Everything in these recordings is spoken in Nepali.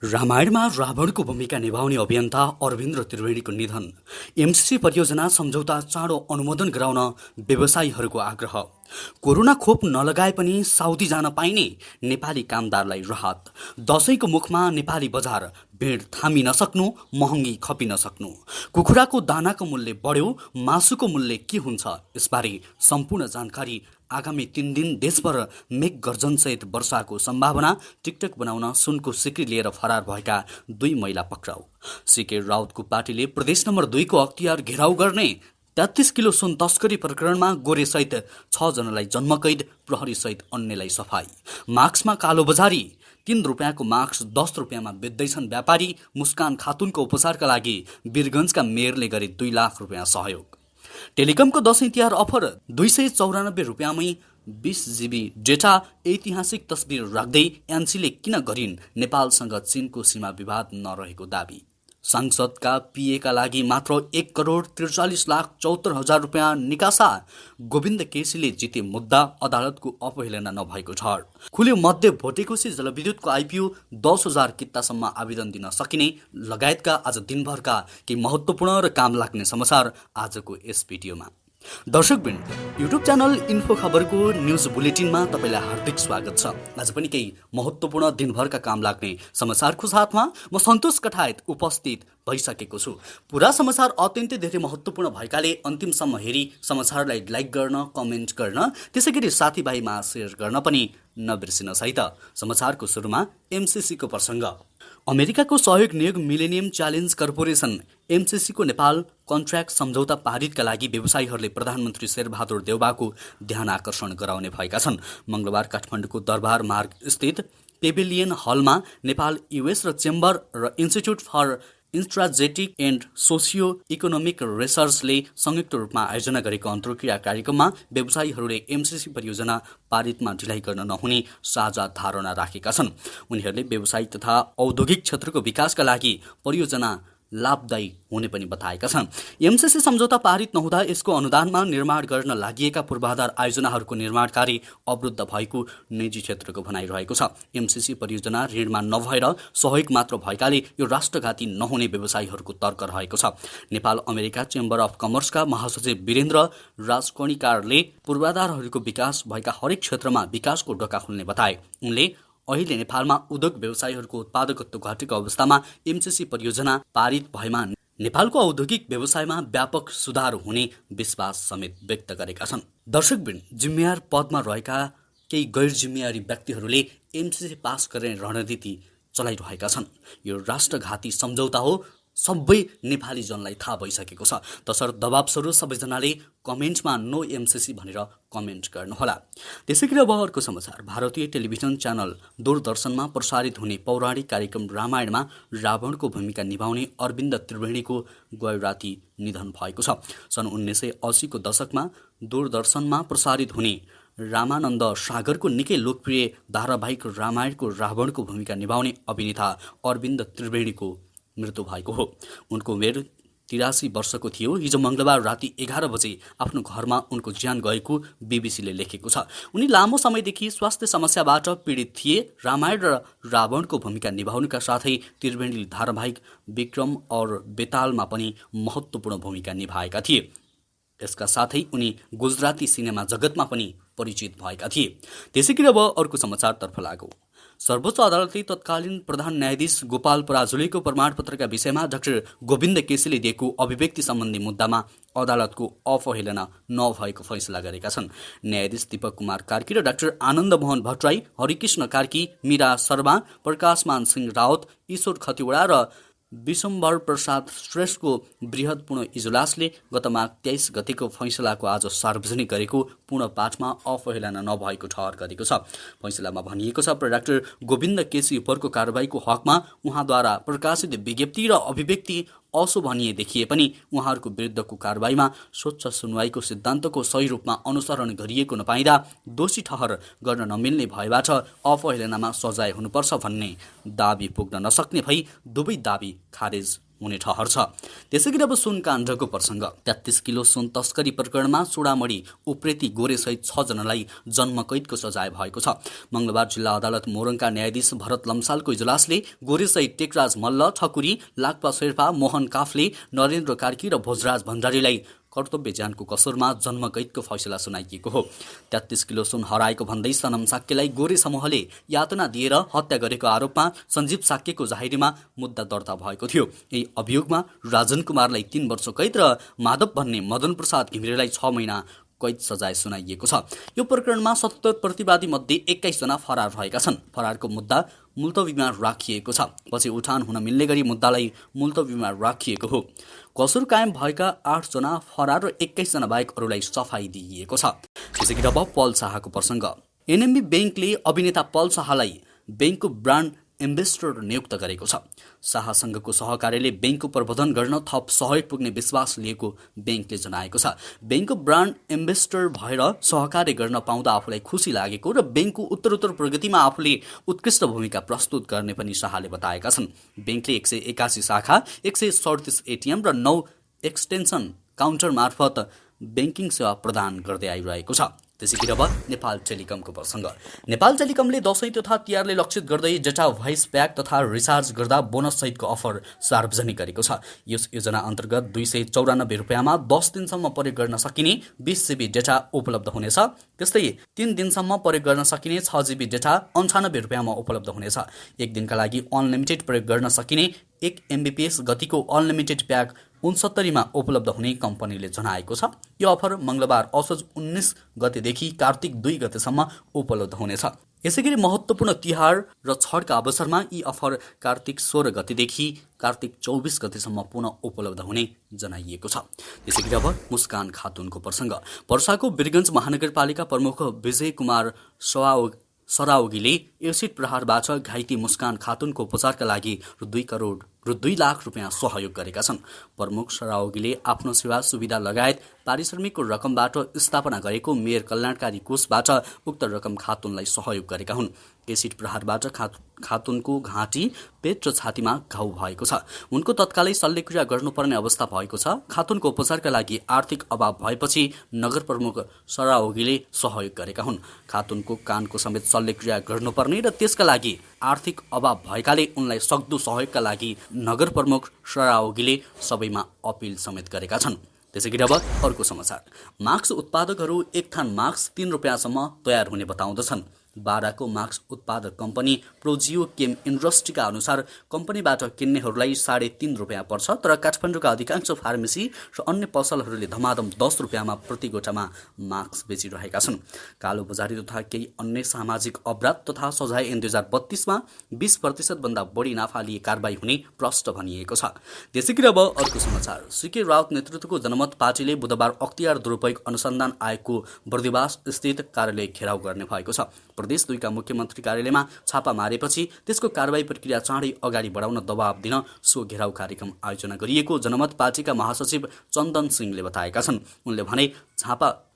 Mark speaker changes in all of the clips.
Speaker 1: रामायणमा रावणको भूमिका निभाउने अभियन्ता अरविन्द त्रिवेणीको निधन। एमसिसी परियोजना सम्झौता चाँडो अनुमोदन गराउन व्यवसायीहरूको आग्रह। कोरोना खोप नलगाए पनि साउदी जान पाइने नेपाली कामदारलाई राहत। दशैंको मुखमा नेपाली बजार, भिड थामी नसक्नु, महँगी खपिन सक्नु। कुखुराको दानाको मूल्य बढ्यो, मासुको मूल्य के हुन्छ, यसबारे सम्पूर्ण जानकारी। आगामी 3 दिन देशभर मेघ गर्जनसहित वर्षाको सम्भावना। टिकटक बनाउन सुनको सिक्री लिएर फरार भएका 2 महिला पक्राउ। सीके राउतको पार्टीले प्रदेश नम्बर 2 को अख्तियार घेराउ गर्ने। 33 किलो सुन तस्करी प्रकरणमा गोरेसहित 6 जनालाई जन्मकैद, प्रहरीसहित अन्यलाई सफाई। मास्कमा कालोबजारी, 3 रुपियाँको मास्क 10 रुपियाँमा बेच्दैछन् व्यापारी। मुस्कान खातुनको उपचारका लागि वीरगञ्जका मेयरले गरे 2 लाख रुपियाँ सहयोग। टेलिकमको दशैं तिहार अफर 294 रुपियाँमै 20 GB डेटा। ऐतिहासिक तस्बिर राख्दै एनसीले किन गरिन् नेपालसँग चीनको सीमा विवाद नरहेको दावी। सांसदका पिएका लागि मात्र 1,43,74,000 रुपियाँ निकासा। गोविन्द केसीले जिते मुद्दा, अदालतको अपहेलना नभएको ठहर। खुल्यो मध्य भोटेकोशी जलविद्युतको आइपिओ, 10,000 कितासम्म आवेदन दिन सकिने लगायतका आज दिनभरका केही महत्त्वपूर्ण र काम लाग्ने समाचार आजको यस भिडियोमा। दर्शकवृन्द, युट्युब च्यानल इन्फो खबरको न्युज बुलेटिनमा तपाईलाई हार्दिक स्वागत छ। आज पनि केही महत्त्वपूर्ण दिनभरका काम लाग्ने समाचारको साथमा म सन्तोष कठायत उपस्थित भइसकेको छु। पुरा समाचार अत्यन्तै धेरै महत्त्वपूर्ण भएकाले अन्तिमसम्म हेरी समाचारलाई लाइक गर्न, कमेन्ट गर्न, त्यसैगरी साथीभाइमा सेयर गर्न पनि नबिर्सिनुहोस् है त। समाचारको सुरुमा एमसिसीको प्रसङ्ग। अमेरिकाको सहयोग नियोग मिलेनियम च्यालेन्ज कर्पोरेसन एमसिसीको नेपाल कन्ट्र्याक्ट सम्झौता पारितका लागि व्यवसायीहरूले प्रधानमन्त्री शेरबहादुर देउबाको ध्यान आकर्षण गराउने भएका छन्। मंगलबार काठमाडौँको दरबार मार्ग स्थित पेभिलियन हलमा नेपाल, युएस र चेम्बर र Institute for Strategic and Socio Economic रिसर्चले संयुक्त रूपमा आयोजना गरेको अन्तर्क्रिया कार्यक्रममा व्यवसायीहरूले एमसिसी परियोजना पारितमा ढिलाइ गर्न नहुने साझा धारणा राखेका छन्। उनीहरूले व्यवसायिक तथा औद्योगिक क्षेत्रको विकासका लागि परियोजना लाभदायी हुने पनि बताएका छन्। एमसिसी सम्झौता पारित नहुँदा यसको अनुदानमा निर्माण गर्न लागिएका पूर्वाधार आयोजनाहरूको निर्माण कार्य अवरुद्ध भएको निजी क्षेत्रको भनाइरहेको छ। एमसिसी परियोजना ऋणमा नभएर सहयोग मात्र भएकाले यो राष्ट्रघाती नहुने व्यवसायीहरूको तर्क रहेको छ। नेपाल अमेरिका चेम्बर अफ कमर्सका महासचिव वीरेन्द्र राजकर्णिकारले पूर्वाधारहरूको विकास भएका हरेक क्षेत्रमा विकासको ढोका खुल्ने बताए। उनले अहिले नेपालमा उद्योग व्यवसायीहरूको उत्पादकत्व घटेको अवस्थामा एमसिसी परियोजना पारित भएमा नेपालको औद्योगिक व्यवसायमा व्यापक सुधार हुने विश्वास समेत व्यक्त गरेका छन्। दर्शकवृन्द, जिम्मेवार पदमा रहेका केही गैर जिम्मेवारी व्यक्तिहरूले एमसिसी पास गर्ने रणनीति चलाइरहेका छन्। यो राष्ट्रघाती सम्झौता हो, सबै नेपाली जनलाई थाहा भइसकेको छ। तसर्थ दबावस्वरूप सबैजनाले कमेन्टमा नो एमसिसी भनेर कमेन्ट गर्नुहोला। त्यसैगरी अब अर्को समाचार। भारतीय टेलिभिजन च्यानल दूरदर्शनमा प्रसारित हुने पौराणिक कार्यक्रम रामायणमा रावणको भूमिका निभाउने अरविन्द त्रिवेणीको गयो राति निधन भएको छ। सन् 1980 को दशकमा दूरदर्शनमा प्रसारित हुने रामानन्द सागरको निकै लोकप्रिय धारावाहिक रामायणको रावणको भूमिका निभाउने अभिनेता अरविन्द त्रिवेणीको मृत्यु भएको हो। उनको उमेर 83 वर्षको थियो। हिजो मंगलबार राति 11 बजे आफ्नो घरमा उनको ज्यान गएको बीबीसीले लेखेको छ। उनी लामो समयदेखि स्वास्थ्य समस्याबाट पीडित थिए। रामायण र रावणको भूमिका निभाउनुका साथै त्रिवेणीले धारावाहिक विक्रम और बेतालमा पनि महत्त्वपूर्ण भूमिका निभाएका थिए। यसका साथै उनी गुजराती सिनेमा जगतमा पनि परिचित भएका थिए। त्यसैगरी अब अर्को समाचारतर्फ लागौं। सर्वोच्च अदालतले तत्कालीन प्रधान न्यायाधीश गोपाल पराजुलीको प्रमाणपत्रका विषयमा डाक्टर गोविन्द केसीले दिएको अभिव्यक्ति सम्बन्धी मुद्दामा अदालतको अवहेलना नभएको फैसला गरेका छन्। न्यायाधीश दीपक कुमार कार्की र डाक्टर आनन्द मोहन भट्टराई, हरिकृष्ण कार्की, मीरा शर्मा, प्रकाशमान सिंह राउत, ईश्वर खतिवडा र विशम्बर प्रसाद श्रेष्ठको बृहत्पूर्ण इजलासले गत माघ 23 गतेको फैसलाको आज सार्वजनिक गरेको पूर्ण पाठमा अवहेलना नभएको ठहर गरेको छ। फैसलामा भनिएको छ, डाक्टर गोविन्द केसी उपरको कारबाहीको हकमा उहाँद्वारा प्रकाशित विज्ञप्ति र अभिव्यक्ति असोभनीय देखिए पनि उहाँहरूको विरुद्धको कारबाहीमा स्वच्छ सुनवाईको सिद्धान्तको सही रूपमा अनुसरण गरिएको नपाइँदा दोषी ठहर गर्न नमिल्ने भएबाट अवहेलनामा सजाय हुनुपर्छ भन्ने दाबी पुग्न नसक्ने भई दुवै दाबी खारेज हुने ठहर छ। त्यसैगरी अब सुन काण्डको प्रसङ्ग। 33 किलो सुन तस्करी प्रकरणमा चुडामणी उप्रेती गोरेसहित 6 जनालाई जन्मकैदको सजाय भएको छ। मंगलबार जिल्ला अदालत मोरङका न्यायाधीश भरत लम्सालको इजलासले गोरेसहित टेकराज मल्ल, ठकुरी, लाक्पा शेर्पा, मोहन काफ्ले, नरेन्द्र कार्की र भोजराज भण्डारीलाई कर्तव्य ज्यानको कसुरमा जन्मकैदको फैसला सुनाइएको हो। 33 किलो सुन हराएको भन्दै सनम साक्यलाई गोरे समूहले यातना दिएर हत्या गरेको आरोपमा सञ्जीव साक्यको जाहेरीमा मुद्दा दर्ता भएको थियो। यही अभियोगमा राजन कुमारलाई 3 वर्ष कैद र माधव भन्ने मदन प्रसाद घिमिरेलाई 6 महिना कैद सजाय सुनाइएको छ। यो प्रकरणमा 77 प्रतिवादी मध्ये 21 जना फरार भएका छन्। फरारको मुद्दा मुल्तवीमा राखिएको छ। पछि उठान हुन मिल्ने गरी मुद्दालाई मुल्तवीमा राखिएको हो। कसुर कायम भएका 8 जना फरार र 21 जना बाहेक अरूलाई सफाई दिइएको छ। त्यसैगरी अब पल शाहको प्रसङ्ग। एनएमबी बैंकले अभिनेता पल शाहलाई बैंकको ब्रान्ड एम्बेसडर नियुक्त गरेको छ। शाहसँगको सहकार्यले बैंकको प्रबन्धन गर्न थप सहयोग पुग्ने विश्वास लिएको बैंकले जनाएको छ। बैंकको ब्रान्ड एम्बेसडर भएर सहकार्य गर्न पाउँदा आफूलाई खुसी लागेको र बैंकको उत्तरोत्तर प्रगतिमा आफूले उत्कृष्ट भूमिका प्रस्तुत गर्ने पनि शाहले बताएका छन्। बैंकले 181 शाखा, 137 एटिएम र 9 एक्सटेन्सन काउन्टर मार्फत बैंकिङ सेवा प्रदान गर्दै आइरहेको छ। त्यसैगरी अब नेपाल टेलिकमको प्रसङ्ग। नेपाल टेलिकमले दशैं तथा तिहारले लक्षित गर्दै डेटा भोइस प्याक तथा रिचार्ज गर्दा बोनस सहितको अफर सार्वजनिक गरेको छ। यस योजना अन्तर्गत 294 रुपियाँमा 10 दिनसम्म प्रयोग गर्न सकिने 20 GB डेटा उपलब्ध हुनेछ। त्यस्तै 3 दिनसम्म प्रयोग गर्न सकिने 6 GB डेटा 98 रुपियाँमा उपलब्ध हुनेछ। 1 दिनका लागि अनलिमिटेड प्रयोग गर्न सकिने 1 MBPS गतिको अनलिमिटेड प्याक 69 मा उपलब्ध हुने कम्पनीले जनाएको छ। यो अफर मंगलबार असोज 19 गतेदेखि कार्तिक 2 गतेसम्म उपलब्ध हुनेछ। यसैगरी महत्त्वपूर्ण तिहार र छठका अवसरमा यी अफर कार्तिक 16 गतेदेखि कार्तिक 24 गतेसम्म पुनः उपलब्ध हुने जनाइएको छ। त्यसैगरी अब मुस्कान खातुनको प्रसङ्ग। पर्साको वीरगञ्ज महानगरपालिका प्रमुख विजय कुमार सरावगीले एसिड प्रहारबाट घाइते मुस्कान खातुनको उपचारका लागि रु 2 लाख रुपियाँ सहयोग गरेका छन्। प्रमुख सरावगीले आफ्नो सेवा सुविधा लगायत पारिश्रमिकको रकमबाट स्थापना गरेको मेयर कल्याणकारी कोषबाट उक्त रकम खातुनलाई सहयोग गरेका हुन्। एसिड प्रहारबाट खातुनको घाँटी, पेट र छातीमा घाउ भएको छ। उनको तत्कालै शल्यक्रिया गर्नुपर्ने अवस्था भएको छ। खातुनको उपचारका लागि आर्थिक अभाव भएपछि नगर प्रमुख सरावगीले सहयोग गरेका हुन्। खातुनको कानको समेत शल्यक्रिया गर्नुपर्ने र त्यसका लागि आर्थिक अभाव भएकाले उनलाई सक्दो सहयोगका लागि नगर प्रमुख सरावगीले सबैमा अपिल समेत गरेका छन्। त्यसैगरी अब अर्को समाचार। मास्क उत्पादकहरू एक थान मास्क 3 रुपियाँसम्म तयार हुने बताउँदछन्। बाराको मास्क उत्पादक कम्पनी प्रोजियो केम इन्डस्ट्रीका अनुसार कम्पनीबाट किन्नेहरूलाई 3.5 रुपियाँ पर्छ। तर काठमाडौँका अधिकांश फार्मेसी र अन्य पसलहरूले धमाधम 10 रुपियाँमा प्रति गोटामा मास्क बेचिरहेका छन्। कालो बजारी तथा केही अन्य सामाजिक अपराध तथा सजाय ऐन 2032 मा 20% भन्दा बढी नाफा लिए कारबाही हुने प्रष्ट भनिएको छ। त्यसैगरी अब अर्को समाचार। सीके राउत नेतृत्वको जनमत पार्टीले बुधबार अख्तियार दुरुपयोग अनुसन्धान आयोगको बर्दिवास स्थित कार्यालय घेराउ गर्ने भएको छ। प्रदेश 2 का मुख्यमन्त्री कार्यालयमा छापा मारेपछि त्यसको कारबाही प्रक्रिया चाँडै अगाडि बढाउन दबाब दिन सो घेराउ कार्यक्रम आयोजना गरिएको जनमत पार्टीका महासचिव चन्दन सिंहले बताएका छन्।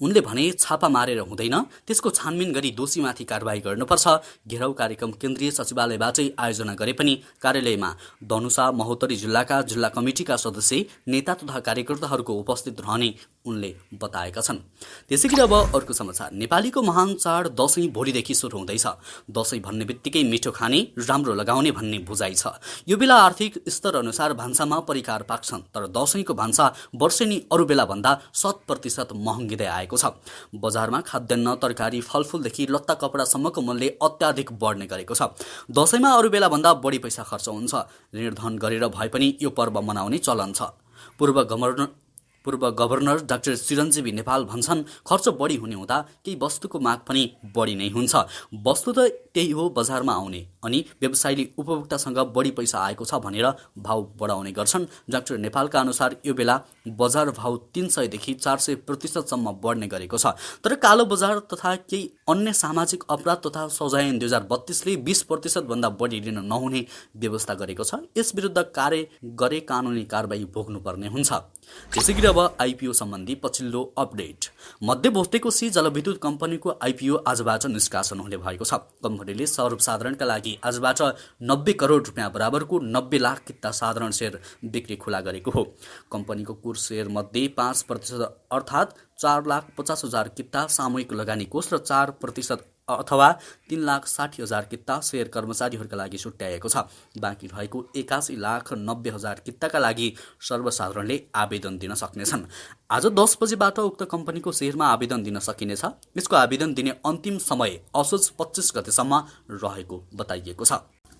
Speaker 1: उनले भने छापा मारेर हुँदैन, त्यसको छानबिन गरी दोषीमाथि कारबाही गर्नुपर्छ। घेराउ कार्यक्रम केन्द्रीय सचिवालयबाटै आयोजना गरे पनि कार्यालयमा धनुषा महोत्तरी जिल्लाका जिल्ला कमिटिका सदस्य, नेता तथा कार्यकर्ताहरूको उपस्थित रहने उनले बताएका छन्। त्यसैगरी अब अर्को समाचार। नेपालीको महान चाड दशैं भोलिदेखि सुरु हुँदैछ। दशैं भन्ने बित्तिकै मिठो खाने, राम्रो लगाउने भन्ने बुझाइ छ। यो बेला आर्थिक स्तर अनुसार भान्सामा परिकार पाक्छन्, तर दशैंको भान्सा वर्षेनी अरू बेला भन्दा 100% महँगिँदै आएको छ। बजारमा खाद्यान्न, तरकारी, फलफुलदेखि लत्ता कपडासम्मको मूल्य अत्याधिक बढ्ने गरेको छ। दशैंमा अरू बेला भन्दा बढी पैसा खर्च हुन्छ। ऋणधन गरेर भए पनि यो पर्व मनाउने चलन छ। पूर्व गभर्नर डाक्टर चिरञ्जीवी नेपाल भन्छन्, खर्च बढी हुने हुँदा केही वस्तुको माग पनि बढी नै हुन्छ। वस्तु त त्यही हो, बजारमा आउने अनि व्यवसायीले उपभोक्तासँग बढी पैसा आएको छ भनेर भाव बढाउने गर्छन्। डाक्टर नेपालका अनुसार यो बेला बजार भाव 300 देखि 400% सम्म बढ्ने गरेको छ। तर कालो बजार तथा केही अन्य सामाजिक अपराध तथा सजाय ऐन 2032 ले 20% भन्दा बढी ऋण नहुने व्यवस्था गरेको छ। यस विरुद्ध कानुनी कारबाही भोग्नुपर्ने हुन्छ। त्यसैगरी अब आइपिओ सम्बन्धी पछिल्लो अपडेट। मध्यभोस्टेको सी जलविद्युत कम्पनीको आइपिओ आजबाट निष्कासन हुने भएको छ। कम्पनीले सर्वसाधारणका लागि लागि आजबाट 90 करोड रुपियाँ बराबरको 90 लाख किता साधारण सेयर बिक्री खुला गरेको हो। कम्पनीको कुल सेयर मध्ये 5% अर्थात् 4,50,000 किता सामूहिक लगानी कोष र 4% अथवा 3,60,000 किता सेयर कर्मचारीहरूका लागि छुट्याएको छ। बाँकी रहेको 81,90,000 किताका लागि सर्वसाधारणले आवेदन दिन सक्नेछन्। आज 10 बजेबाट उक्त कम्पनीको सेयरमा आवेदन दिन सकिनेछ। यसको आवेदन दिने अन्तिम समय असोज 25 गतेसम्म रहेको बताइएको छ।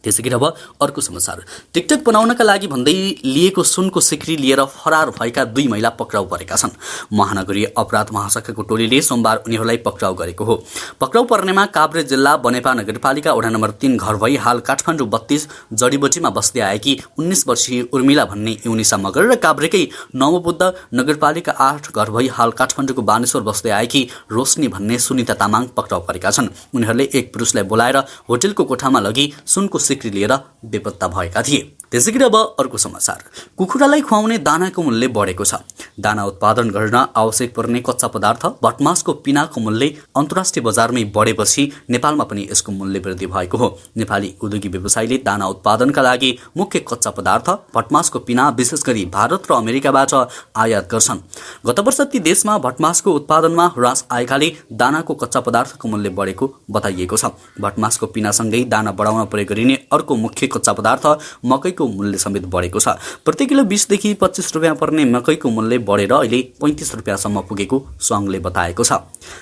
Speaker 1: त्यसैगरी अब अर्को समाचार। टिकटक बनाउनका लागि भन्दै लिएको सुनको सिक्री लिएर फरार भएका 2 महिला पक्राउ परेका छन्। महानगरीय अपराध महाशाखाको टोलीले सोमबार उनीहरूलाई पक्राउ गरेको हो। पक्राउ पर्नेमा काभ्रे जिल्ला बनेपा नगरपालिका वडा नम्बर 3 घर भई हाल काठमाडौँ 32 जडीबुटीमा बस्दै आएकी 19 वर्षीय उर्मिला भन्ने युनिसा मगर र काभ्रेकै नवबुद्ध नगरपालिका 8 घर भई हाल काठमाडौँको बानेश्वर बस्दै आएकी रोशनी भन्ने सुनिता तामाङ पक्राउ परेका छन्। उनीहरूले एक पुरुषलाई बोलाएर होटलको कोठामा लगी सुनको सिक्री लिएर बेपत्ता भएका थिए। त्यसैगरी अब अर्को समाचार। कुखुरालाई खुवाउने दानाको मूल्य बढेको छ। दाना उत्पादन गर्न आवश्यक पर्ने कच्चा पदार्थ भटमासको पिनाको मूल्य अन्तर्राष्ट्रिय बजारमै बढेपछि नेपालमा पनि यसको मूल्य वृद्धि भएको हो। नेपाली उद्योगी व्यवसायीले दाना उत्पादनका लागि मुख्य कच्चा पदार्थ भटमासको पिना विशेष गरी भारत र अमेरिकाबाट आयात गर्छन्। गत वर्ष ती देशमा भटमासको उत्पादनमा ह्रास आएकाले दानाको कच्चा पदार्थको मूल्य बढेको बताइएको छ। भटमासको पिनासँगै दाना बढाउन प्रयोग गरिने अर्को मुख्य कच्चा पदार्थ मकैको मूल्य समेत बढेको छ। प्रति किलो 20 देखि 25 रुपियाँ पर्ने मकैको मूल्य बढेर अहिले 35 रुपियाँसम्म पुगेको सङ्घले बताएको छ।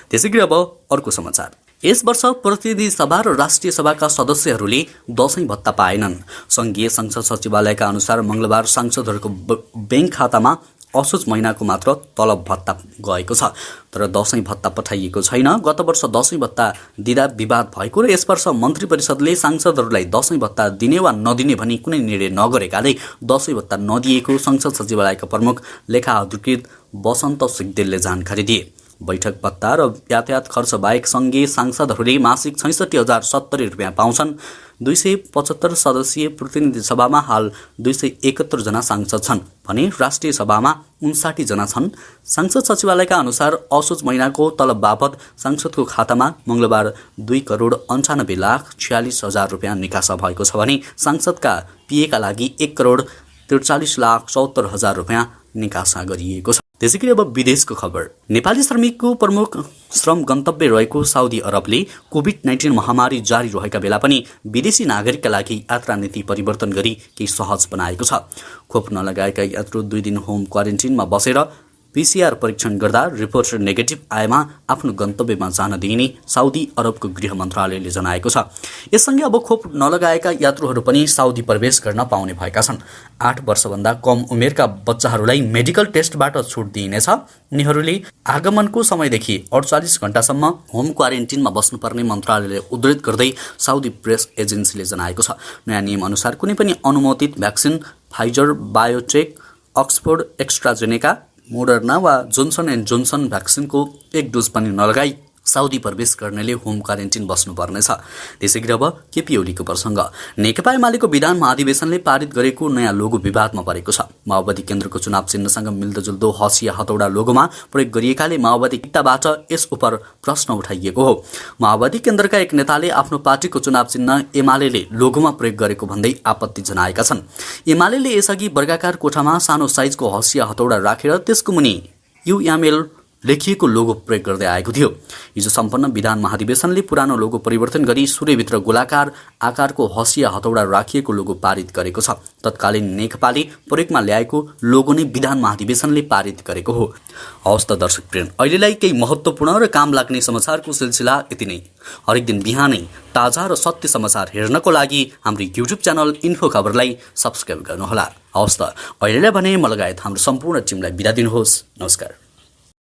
Speaker 1: त्यसैगरी अब अर्को समाचार। यस वर्ष प्रतिनिधि सभा र राष्ट्रिय सभाका सदस्यहरूले दशैं भत्ता पाएनन्। संघीय संसद सचिवालयका अनुसार मंगलबार सांसदहरूको बैंक खातामा असोज महिनाको मात्र तलब भत्ता गएको छ, तर दशैं भत्ता पठाइएको छैन। गत वर्ष दशैं भत्ता दिँदा विवाद भएको र यस वर्ष मन्त्री परिषदले सांसदहरूलाई दशैं भत्ता दिने वा नदिने भनी कुनै निर्णय नगरेकाले दशैं भत्ता नदिएको संसद सचिवालयका प्रमुख लेखा अधिकृत वसन्त सिग्देलले जानकारी दिए। बैठक भत्ता र यातायात खर्च बाहेक संघीय सांसदहरूले मासिक 66,070 रुपियाँ पाउँछन्। 275 सदस्यीय प्रतिनिधि सभामा हाल 271 जना सांसद छन् भने राष्ट्रिय सभामा 59 जना छन्। सांसद सचिवालयका अनुसार असोज महिनाको तलब बापत सांसदको खातामा मंगलबार 2,95,46,000 रुपियाँ निकासा भएको छ भने सांसदका पिएका लागि 1,43,74,000 रुपियाँ निकासा गरिएको छ। त्यसैगरी अब विदेशको खबर। नेपाली श्रमिकको प्रमुख श्रम गन्तव्य रहेको साउदी अरबले कोभिड-19 महामारी जारी रहेका बेला पनि विदेशी नागरिकका लागि यात्रा नीति परिवर्तन गरी केही सहज बनाएको छ। खोप नलगाएका यात्रु 2 दिन होम क्वारेन्टिनमा बसेर PCR परीक्षण गर्दा रिपोर्ट नेगेटिभ आएमा आफ्नो गन्तव्यमा जान दिइने साउदी अरबको गृह मन्त्रालयले जनाएको छ। यससँगै अब खोप नलगाएका यात्रुहरू पनि साउदी प्रवेश गर्न पाउने भएका छन्। 8 वर्षभन्दा कम उमेरका बच्चाहरूलाई मेडिकल टेस्टबाट छुट दिइनेछ। उनीहरूले आगमनको समयदेखि 48 घण्टासम्म होम क्वारेन्टिनमा बस्नुपर्ने मन्त्रालयले उद्धृत गर्दै साउदी प्रेस एजेन्सीले जनाएको छ। नयाँ नियम अनुसार कुनै पनि अनुमोदित vaccine Pfizer, biotech, Oxford AstraZeneca, Moderna वा जोन्सन एन्ड जोन्सन भ्याक्सिनको 1 डोज पनि नलगाई साउदी प्रवेश गर्नेले होम क्वारेन्टिन बस्नुपर्नेछ। त्यसैगरी अब केपी ओलीको प्रसङ्ग। नेकपा एमालेको विधान महाधिवेशनले पारित गरेको नयाँ लोगो विवादमा परेको छ। माओवादी केन्द्रको चुनाव चिन्हसँग मिल्दोजुल्दो हँसिया हतौडा लोगोमा प्रयोग गरिएकाले माओवादी किताबाट यस उप प्रश्न उठाइएको हो। माओवादी केन्द्रका एक नेताले आफ्नो पार्टीको चुनाव चिन्ह एमालेले लोगोमा प्रयोग गरेको भन्दै आपत्ति जनाएका छन्। एमालेले यसअघि वर्गाकार कोठामा सानो साइजको हँसिया हतौडा राखेर त्यसको मुनि UML लेखिएको लोगो प्रयोग गर्दै आएको थियो। हिजो सम्पन्न विधान महाधिवेशनले पुरानो लोगो परिवर्तन गरी सूर्यभित्र गोलाकार आकारको हँसिया हतौडा राखिएको लोगो पारित गरेको छ। तत्कालीन नेकपाले प्रयोगमा ल्याएको लोगो नै विधान महाधिवेशनले पारित गरेको हो। हवस् त दर्शकवृन्द, अहिलेलाई केही महत्त्वपूर्ण र काम लाग्ने समाचारको सिलसिला यति नै। हरेक दिन बिहानै ताजा र सत्य समाचार हेर्नको लागि हाम्रो YouTube च्यानल इन्फो खबरलाई सब्स्क्राइब गर्नुहोला। हवस् त अहिलेलाई भने म लगायत हाम्रो सम्पूर्ण टिमलाई बिदा दिनुहोस्। नमस्कार।